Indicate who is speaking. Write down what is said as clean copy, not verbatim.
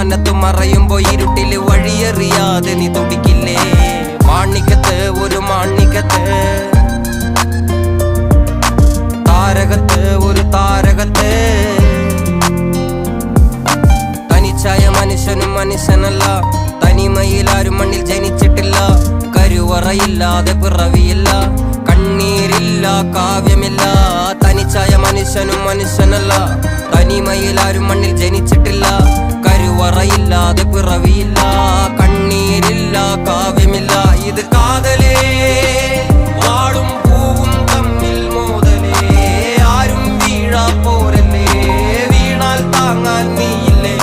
Speaker 1: മാനത്ത് മറയുമ്പോ ഇരുട്ടില് വഴിയറിയാതെ നീ തുടിക്കില്ലേ? മാണിക്കത്ത് ഒരു മാണിക്കത്ത്, താരകത്ത് ഒരു താരകത്ത്. തനിച്ചായ മനുഷ്യനും മനുഷ്യനല്ല, തനിമയിലാരും മണ്ണിൽ ജനിച്ചിട്ടില്ല. കരുവറയില്ലാതെ പിറവിയില്ല, കണ്ണീരില്ല കാവ്യമില്ല. തനിച്ചായ മനുഷ്യനും മനുഷ്യനല്ല, തനിമയിലാരും മണ്ണിൽ ജനിച്ചിട്ടില്ല.